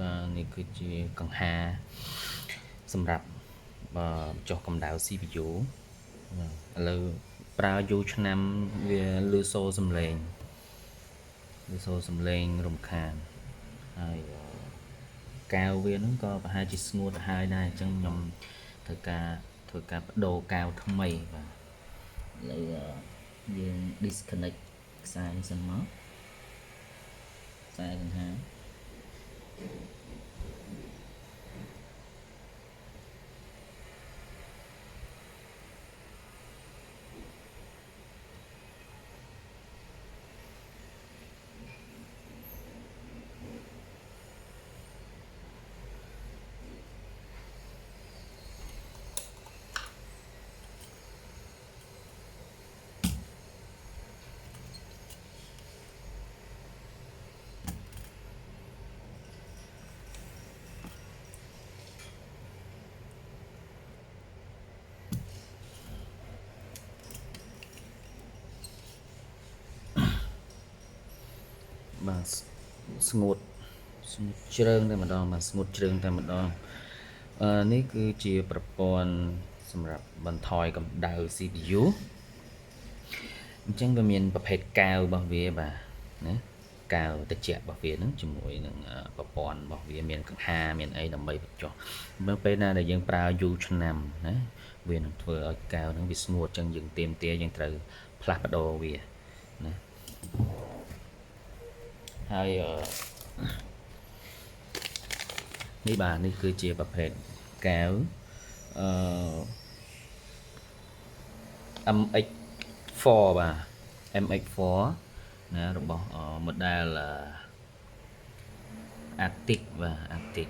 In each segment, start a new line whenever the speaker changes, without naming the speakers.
បាទនេះគឺជាកង្ហាសម្រាប់ចុះកម្ដៅ CPU បាទឥឡូវប្រើយូរឆ្នាំវាលឺសូរសំឡេងរំខានហើយកែវវាហ្នឹងក៏ប្រហែលជាស្ងួតទៅហើយដែរអញ្ចឹងខ្ញុំត្រូវការបដូរកែវថ្មីបាទឥឡូវយើង disconnect ខ្សែនេះសិនមកខ្សែកង្ហាបាទស្ងួតជ្រើងតែម្ដងបាទស្ងួតជ្រើងតែម្ដងនេះគឺជាប្រព័ន្ធសម្រាប់បន្ថយកម្ដៅ CPU អញ្ចឹងវាមានប្រភេទកែវរបស់វាបាទណាកែវត្រជាក់របស់វាហ្នឹងជាមួយនឹងប្រព័ន្ធរបស់វាមានកង្ហាមានអីដើម្បីបញ្ចុះបើពេលណាដែលយើងប្រើយូរឆ្នាំណាវានឹងធ្វើឲ្យកែវហ្នឹងវាស្ងួតអញ្ចឹងយើងទៀមទាយើងត្រូវផ្លាស់ប្ដូរវាណាហើយនេះបាទនេះគឺជាប្រភេទកែវMX4 បាទ MX4 ណារបស់ model Arctic បាទ Arctic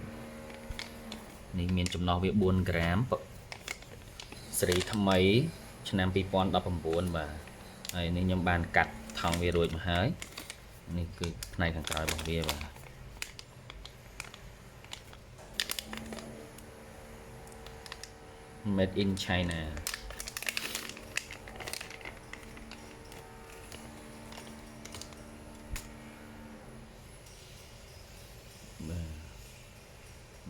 នេះមានចំណុះវា4ក្រាមស៊េរីថ្មីឆ្នាំ2019បាទហើយនេះខ្ញុំបានកាត់ថង់វារួចមកហើយនេះគឺផ្នែកខាងក្រោយរបស់វាបាទMade in China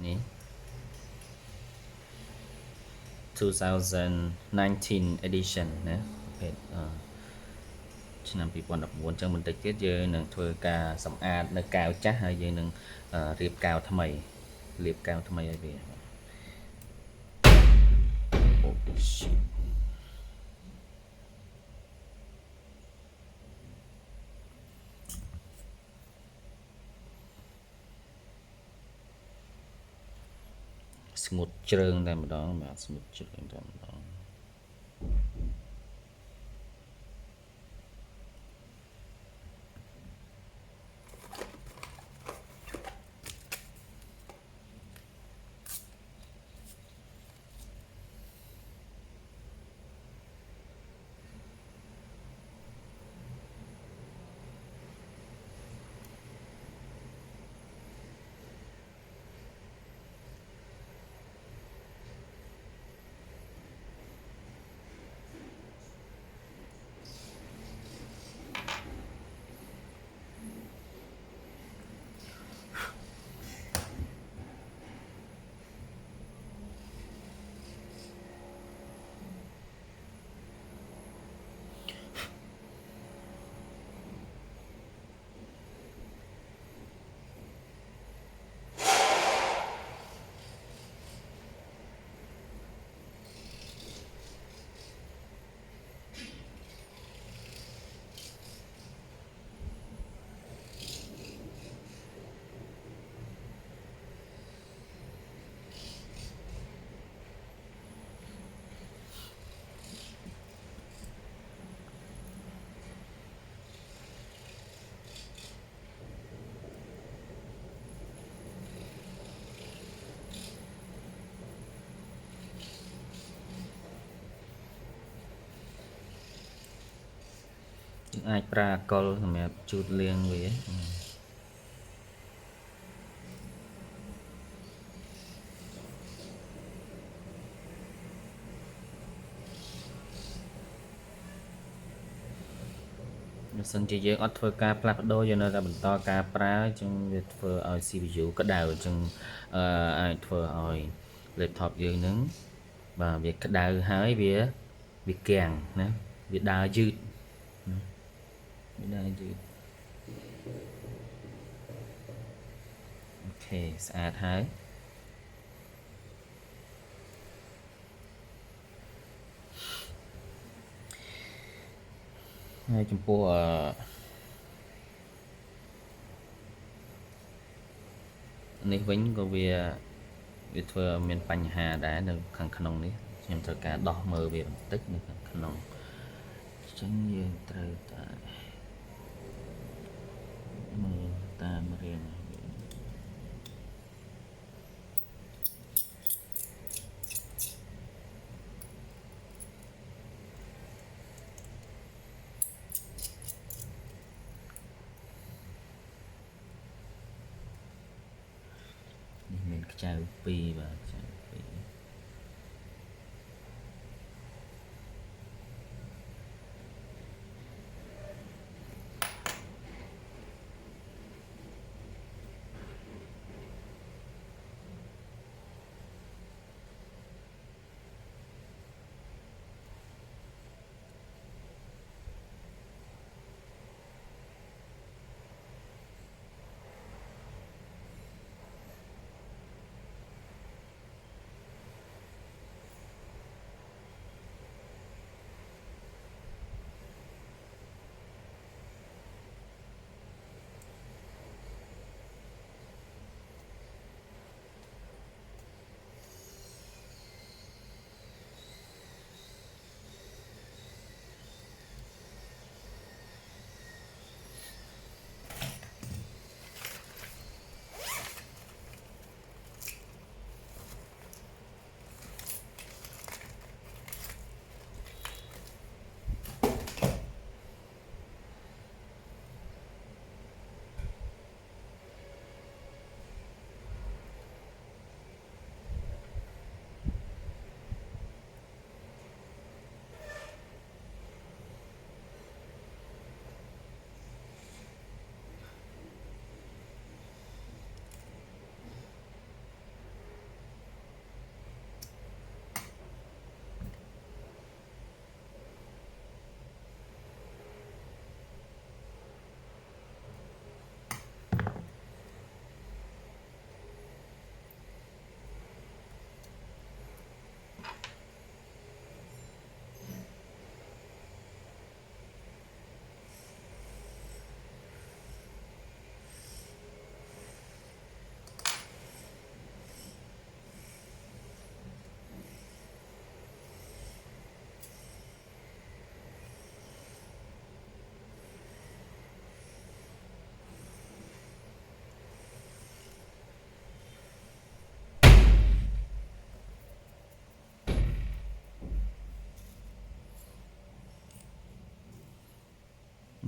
នេះ 2019 edition ណាប្រភេទឆ្នាំ2019អញ្ចឹងបន្តិចទៀតយើងនឹងធ្វើការសម្អាតនៅកែវចាស់ហើយយើងនឹងរៀបកែវថ្មីលាបកែវថ្មីឲ្យវាអូshitស្ងួតជ្រើងតែម្ដងបាទស្ងួតជ្រើងតែម្ដងអាចប្រើអាកុលសម្រាប់ជូតលាងវា សិនជាយើងអត់ធ្វើការផ្លាស់ប្ដូរយើងនៅតែបន្តការប្រើអញ្ចឹងវាធ្វើឲ្យ CPU ក្តៅអញ្ចឹងអាចធ្វើឲ្យ laptop យើងនឹងបាទវាក្តៅហើយវាគាំងណាវាដើរយឺតវាដើរយឺតអូខេស្អាតហើយហើយចំពោះនេះវិញក៏វាធ្វើមានបញ្ហាដែរនៅខាងក្នុងនេះខ្ញុំត្រូវការដោះមើលវាបន្តិចនៅខាងក្នុងអញ្ចឹងយើងត្រូវតែមើលតាមរៀងនេះមានខ្ចៅ2បាទខ្ចៅ2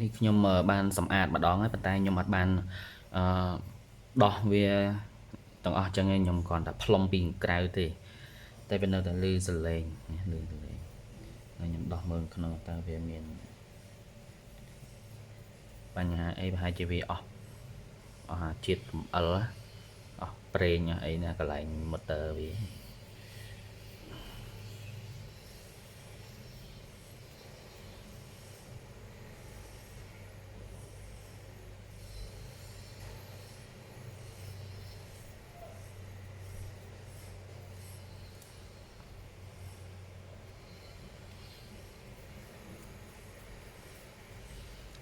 នេះខ្ញុំបានសម្អាតម្ដងហើយប៉ុន្តែខ្ញុំអត់បានដោះវាទាំងអស់ចឹងខ្ញុំគ្រាន់តែផ្លុំពីក្រៅទេតែវានៅតែលឺសលេងលឺសលេងហើយខ្ញុំដោះមើលក្នុងតើវាមានបញ្ហាអីប្រហែលជាវាអស់ជាតិកំអិលអស់ប្រេងអីណាកន្លែង motor វា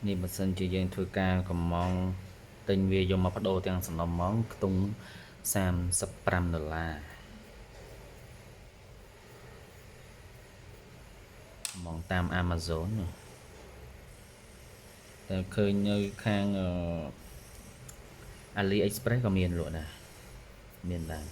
នេះបើសិនជាយើងធ្វើការកំងទិញវាយកមកបដូរទាំងសំណុំហ្មងខ្ទង់$35ហ្មងតាម Amazon តែឃើញនៅខាងAliExpress ក៏មានលក់ដែរមានដែរ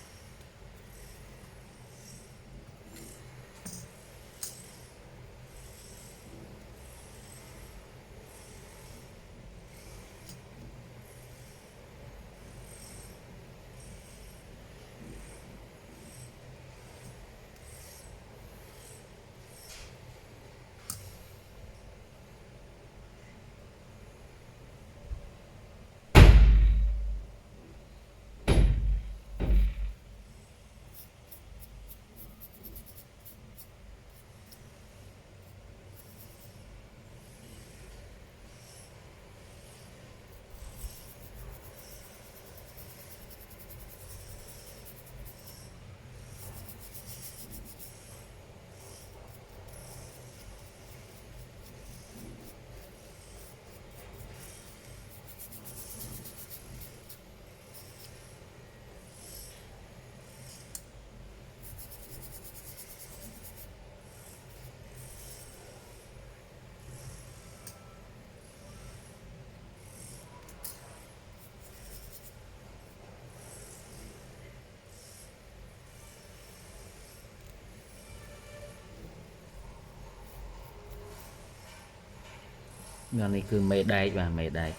này cứ mê đáy và mê đáy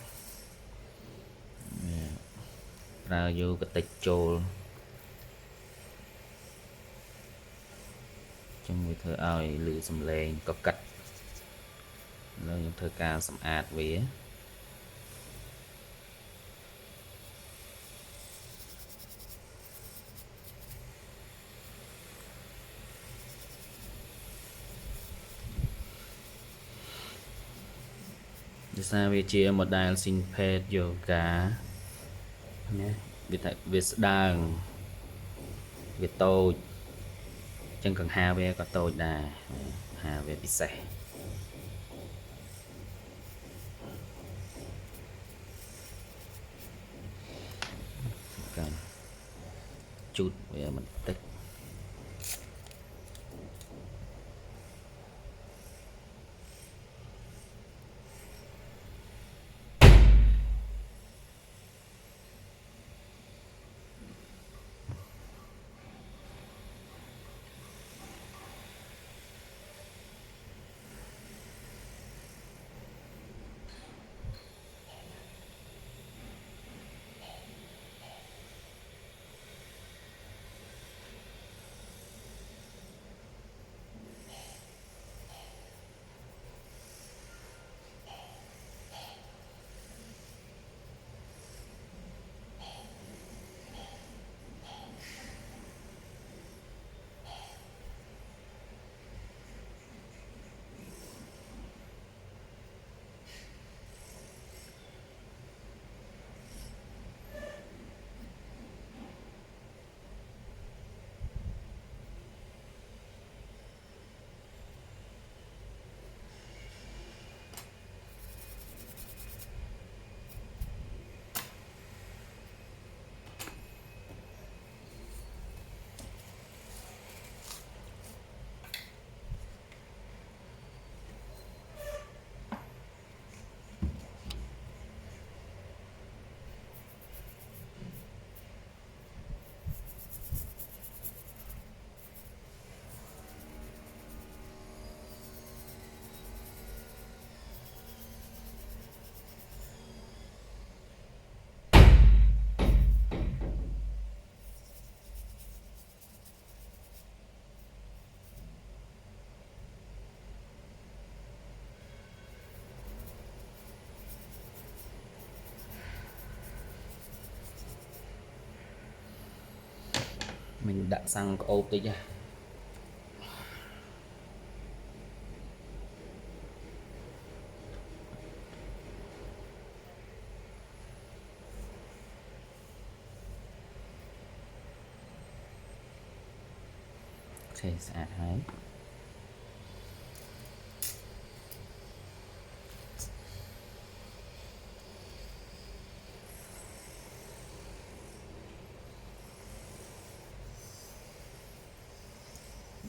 ra vô cái tịch trồ trong người thơ ơi lựa xâm lên có cạch rồi những thơ ca xâm ạt vía để sao về chia một đài sinh pet yoga nhé vì tại vì đang vì tôi chân cần hà về có tôi đà hà về bị sẻ cần chút về mình tích mình đặt xăng ô tí nha thế sẽ hái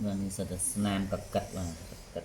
và mình sẽ nam cật cật và cật cật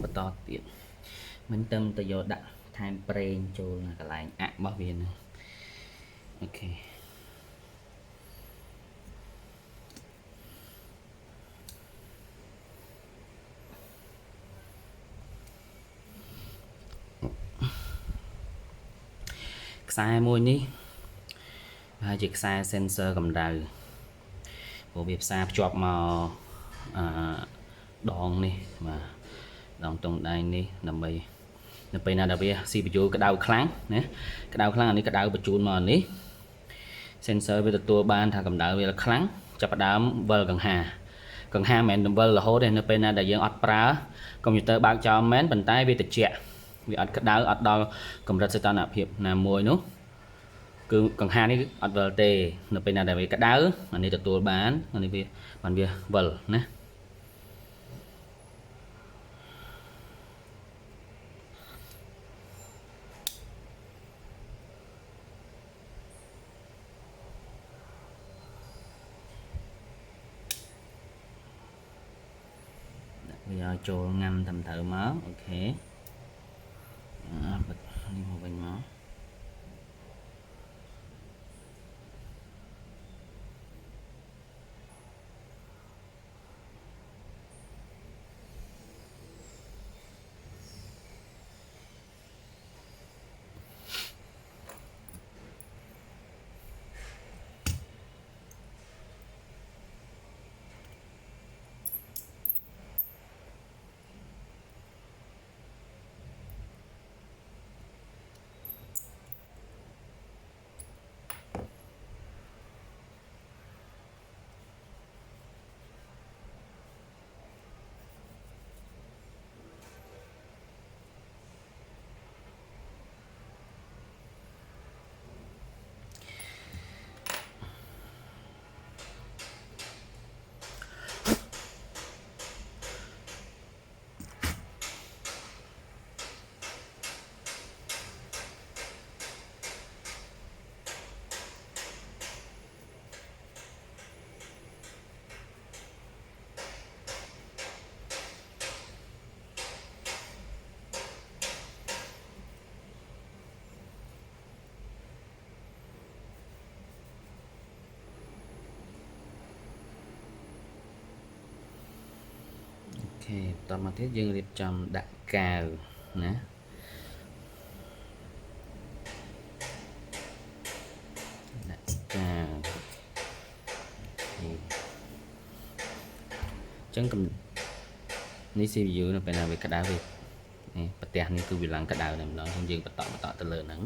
បន្តទៀតមិនទៅទៅយកដាក់ថែមប្រេងចូលកន្លែងអាក់របស់វាហ្នឹងអូខេខ្សែមួយនេះហើយជាខ្សែ sensor កម្ដៅព្រោះវាផ្សារភ្ជាប់មកដងនេះបាទដងតុងដៃនេះដើម្បីនៅពេលណាដែលវា CPU ក្តៅខ្លាំងណាក្តៅខ្លាំងអានេះក្តៅបញ្ជូនមកនេះ sensor វាទទួលបានថាកម្ដៅវាខ្លាំងចាប់ផ្ដើមវិលកង្ហាមិនមែនវិលរហូតទេនៅពេលណាដែលយើងអត់ប្រើកុំព្យូទ័របើកចោលមែនប៉ុន្តែវាត្រជាក់វាអត់ក្តៅអត់ដល់កម្រិតសីតុណ្ហភាពណាមួយនោះគឺកង្ហានេះអត់វិលទេនៅពេលណាដែលវាក្តៅអានេះទទួលបានអានេះវាបានវាវិលណាវាឲ្យចូលងាំត្រឹមត្រូវមកអូខេបិទនេះមកវិញមកអូខេបន្តមកទៀតយើងរៀបចំដាក់កាវណាដាក់កាវអញ្ចឹងនេះ CPU នៅពេលណាវាក្តៅវានេះប្រទេសនេះគឺវាឡើងក្តៅតែម្ដងអញ្ចឹងយើងបន្តទៅលើហ្នឹង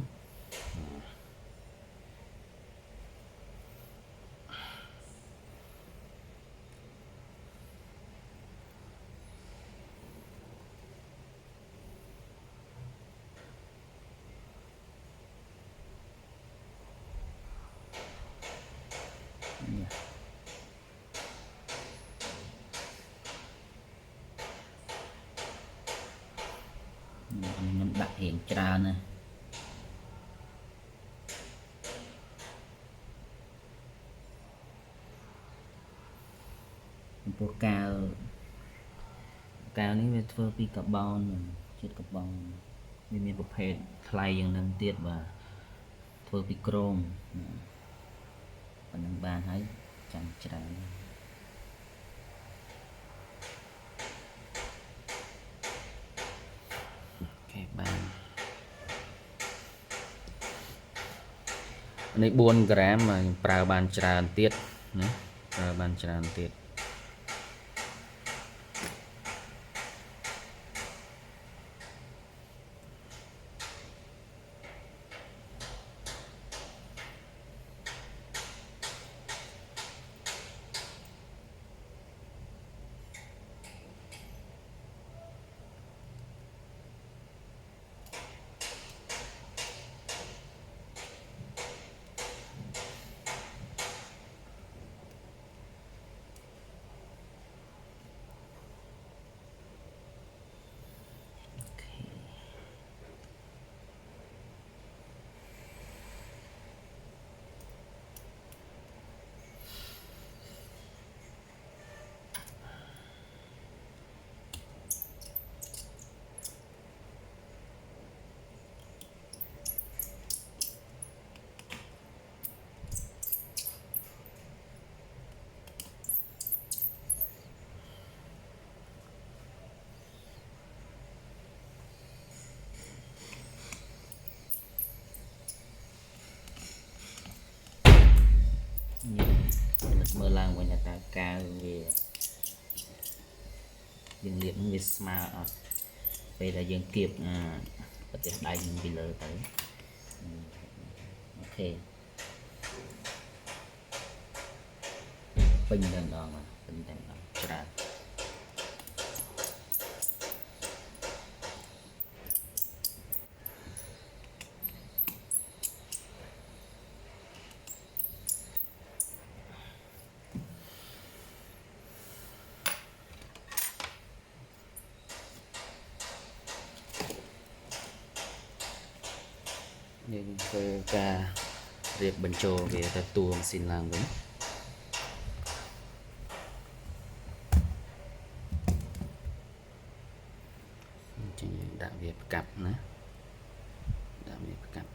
ខ្ញុំដាក់រៀងច្រើនណាព្រោះកាវនេះវាធ្វើពីកាបូនជាតិកាបូនវាមានប្រភេទថ្លៃយ៉ាងនឹងទៀតបាទធ្វើពីក្រូមប៉ុណ្ណឹងបានហើយចាំច្រើនអូខេបាននេះ4ក្រាមប្រើបានច្រើនទៀតណាប្រើបានច្រើនទៀត dương liệp nó mà đây là dương kiệp có thể đai những cái lời tới ok bình đằng đó mà bình đằng đó ra nhưng về ca việc bình trồ về ta tuồng xin làm đúng đặc biệt cặp nữa đặc biệt cặp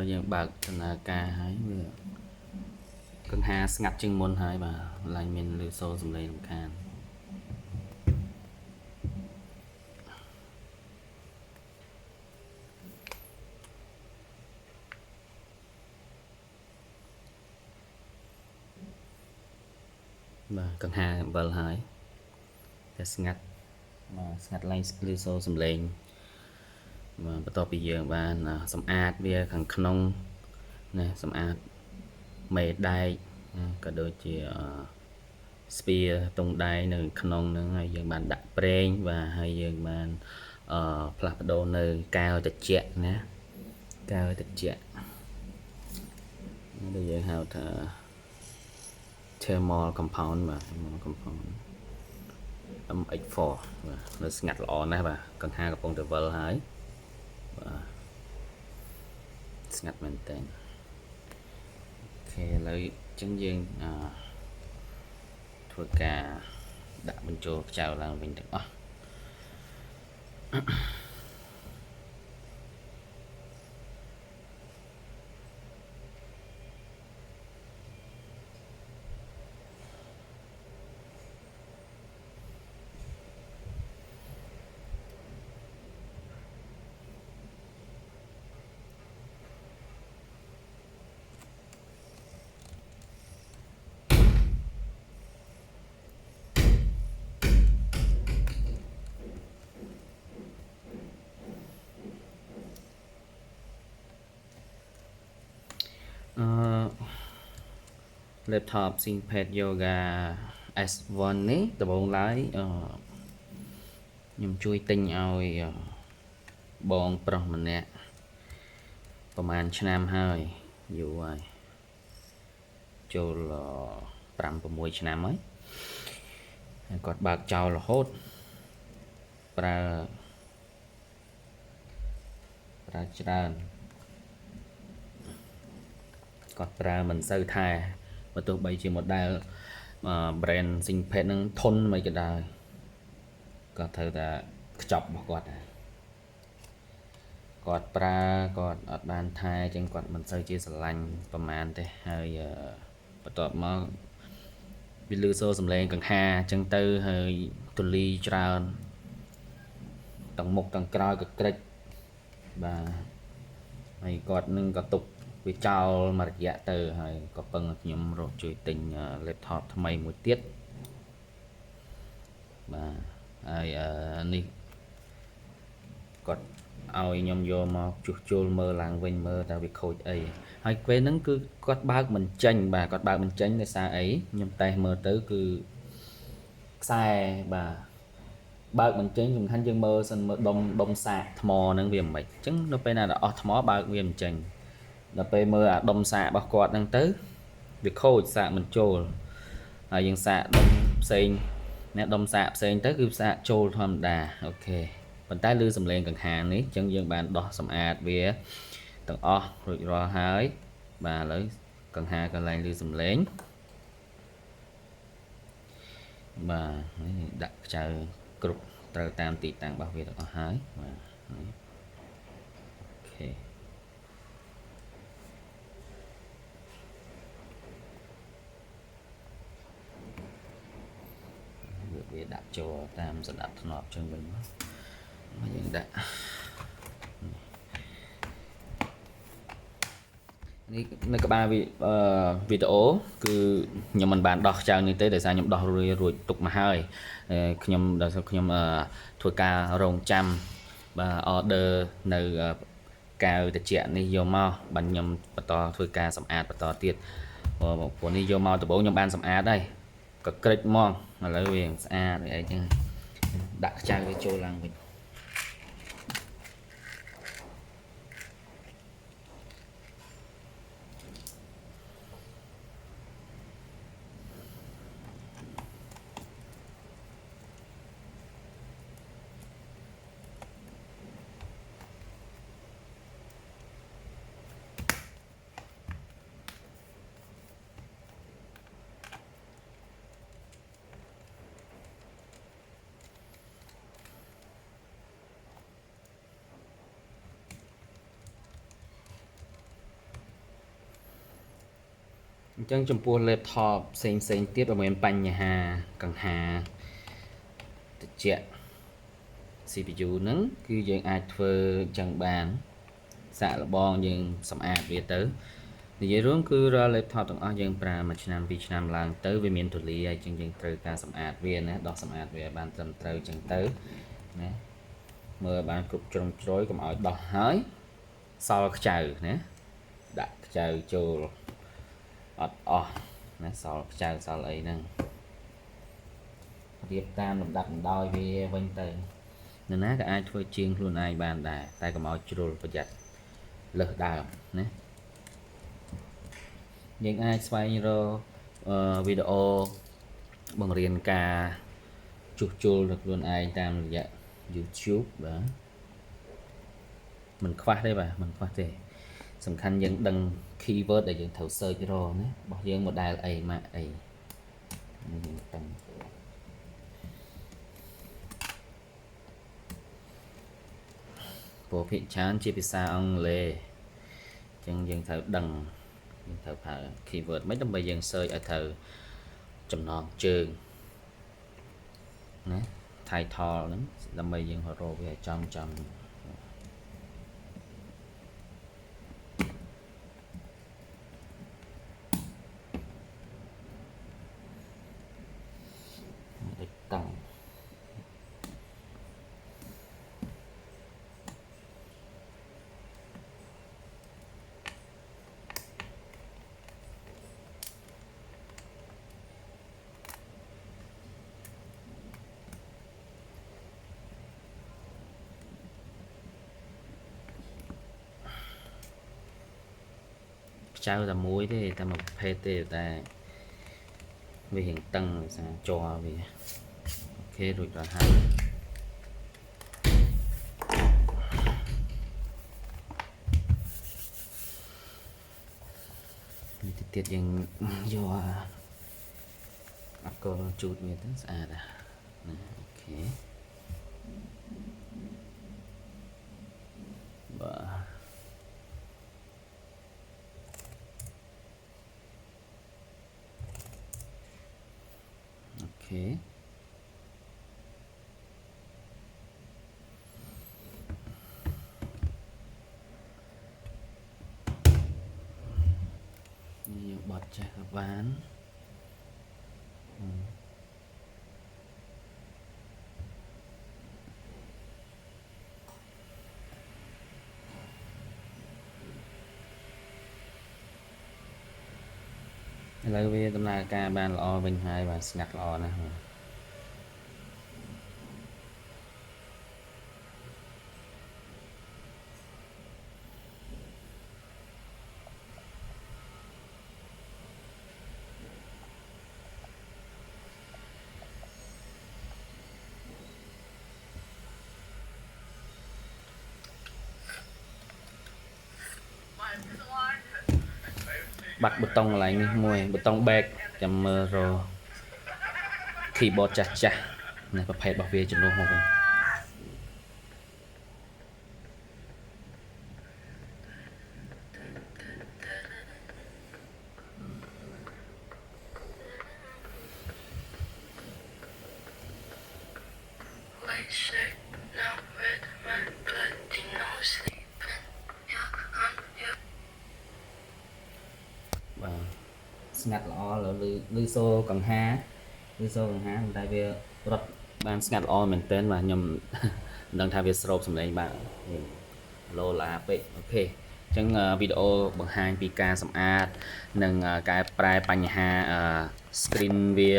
ដល់យើងបើកដំណើរការហើយវាកង្ហាស្ងាត់ជាងមុនហើយបាទឡើងមានលឺសូរសំឡេងរំខានបាទកង្ហាអំបិលហើយតែស្ងាត់បាទស្ងាត់ឡើងលឺសូរសំឡេងបាទបន្ទាប់ពីយើងបានសម្អាតវាខាងក្នុងណាសម្អាតមេដែកក៏ដូចជាស្ពាតុងដែកនៅក្នុងហ្នឹងហើយយើងបានដាក់ប្រេងបាទហើយយើងបានផ្លាស់ប្ដូរនៅកែវត្រជាក់ណាកែវត្រជាក់ដែលយើងហៅថា thermal compound បាទ thermal compound MX4 បាទនៅស្ងាត់ល្អណាស់បាទកង្ហាកំពុងតែវិលហើយបាទស្ងាត់មែនតើអូខេឥឡូវចឹងយើងធ្វើការដាក់បញ្ចូលខ្ចៅឡើងវិញទាំងអស់laptop ThinkPad Yoga S1 នេះដំបូងឡើយខ្ញុំជួយទិញឲ្យបងប្រុសម្នាក់ប្រហែលឆ្នាំហើយយូរហើយចូល5-6ឆ្នាំហើយគាត់បើកចោលរហូតប្រើច្រើនគាត់ប្រើមិនសូវថែបើទោះបីជា model brand ThinkPad នឹងធន់មិនក៏ដោយគាត់ត្រូវតែខ្ចប់របស់គាត់គាត់ប្រើគាត់អត់បានថែចឹងគាត់មិនសូវជាស្រឡាញ់ប្រហែលទេហើយបន្ទាប់មកវាលឺសូរសំឡេងកង្ហាចឹងទៅហើយទូលីច្រើនទាំងមុខទាំងក្រោយក៏ក្រិចបាទហើយគាត់នឹងក៏ទុកវាចោលមួយរយៈទៅហើយក៏ពឹងខ្ញុំរកជួយទិញ laptop ថ្មីមួយទៀតបាទហើយនេះគាត់ឲ្យខ្ញុំយកមកជួសជុលមើលឡើងវិញមើលតើវាខូចអីហើយពេលហ្នឹងគឺគាត់បើកមិនចេញបាទគាត់បើកមិនចេញដោយសារអីខ្ញុំតេស្តមើលទៅគឺខ្សែបាទបើកមិនចេញសំខាន់យើងមើលសិនមើលដុំសាកថ្មហ្នឹងវាមិនអញ្ចឹងនៅពេលណាដែលអស់ថ្មបើកវាមិនចេញដល់ពេលមើលអាដុំសាករបស់គាត់ហ្នឹងទៅវាខូចសាកមិនចូលហើយយើងសាកដុំផ្សេងអ្នកដុំសាកផ្សេងទៅគឺសាកចូលធម្មតាអូខេប៉ុន្តែឮសំឡេងកង្ហារនេះអញ្ចឹងយើងបានដោះសម្អាតវាទាំងអស់រួចរាល់ហើយបាទឥឡូវកង្ហារក៏ឡើងឮសំឡេងបាទដាក់ខ្ចៅគ្រប់ត្រូវតាមទីតាំងរបស់វាទាំងអស់ហើយបាទអូខេវាដាក់ចូលតាមសណ្ដាប់ធ្នាប់ចឹងវិញមកយើងដាក់នេះនៅក្បាលវីដេអូគឺខ្ញុំមិនបានដោះខ្ចៅនេះទេដោយសារខ្ញុំដោះរួចទុកមកហើយខ្ញុំដោយសារខ្ញុំធ្វើការរងចាំបាទ order នៅកែវត្រជាក់នេះយកមកបាទខ្ញុំបន្តធ្វើការសម្អាតបន្តទៀតព្រោះនេះយកមកដំបូងខ្ញុំបានសម្អាតហើយក៏ក្រិចហ្មងឥឡូវវាស្អាតអីចឹងដាក់ខ្ចៅវាចូលឡើងវិញ ចឹងចំពោះ laptop ផ្សេងទៀតបើមានបញ្ហាកង្ហាត្រជាក់ CPU ហ្នឹងគឺយើងអាចធ្វើចឹងបានសាកល្បងយើងសម្អាតវាទៅនិយាយរួមគឺរាល់ laptop ទាំងអស់យើងប្រើ1ឆ្នាំ2ឆ្នាំឡើងទៅវាមានទូលាយហើយចឹងយើងត្រូវការសម្អាតវាណាដោះសម្អាតវាឲ្យបានត្រឹមត្រូវចឹងទៅណាមើលឲ្យបានគ្រប់ជ្រុងជ្រោយកុំឲ្យដោះហើយសល់ខ្ចៅណាដាក់ខ្ចៅចូលអត់អស់ណាសល់ខ្ចៅសល់អីហ្នឹងរៀបតាមលំដាប់លំដោយវាវិញទៅនរណាក៏អាចធ្វើជាងខ្លួនឯងបានដែរតែកុំឲ្យជ្រុលប្រយ័ត្នលើសដើមណាយើងអាចស្វែងរកវីដេអូបង្រៀនការជួសជុលដល់ខ្លួនឯងតាមរយៈ YouTube បាទមិនខ្វះទេបាទមិនខ្វះទេសំខាន់យើងដឹង keyword ដែលយើងត្រូវ search រកណារបស់យើង model អី Mac អីយើងដឹងព្រោះភាគច្រើនជាភាសាអង់គ្លេសអញ្ចឹងយើងត្រូវដឹងយើងត្រូវប្រើ keyword មិនដើម្បីយើង search ឲ្យត្រូវចំណងជើងណា title ហ្នឹងដើម្បីយើងរកវាឲ្យចំដូចតង់ខ្ចៅតែមួយទេតែមួយប្រភេទទេតែវារៀងតឹងដោយសារជ័រវាអូខេរួចដល់ហើយនេះទៀតយើងយកអាកុលជូតវាទៅស្អាតណាអូខេបាទអូខេយើងបត់ចេះក៏បានឥឡូវវាដំណើរការបានល្អវិញហើយបាទស្ងាត់ល្អណាស់បាត់ប៊ូតុងកន្លែងនេះមួយប៊ូតុង back ចាំមើលរក keyboard ចាស់ណាប្រភេទរបស់វាជំនួសមកវិញបាទស្ងាត់ល្អលឺសូរកង្ហាតែវារត់បានស្ងាត់ល្អមែនទែនបាទខ្ញុំមិនដឹងថាវាស្រូបសំឡេងបានឡូឡាពេកអូខេអញ្ចឹងវីដេអូបង្ហាញពីការសម្អាតនិងកែប្រែបញ្ហា screen វា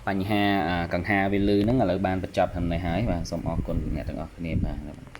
បញ្ហាកង្ហាវាលឺហ្នឹងឥឡូវបានបញ្ចប់ហ្នឹងហើយបាទសូមអរគុណអ្នកទាំងអស់គ្នាបាទ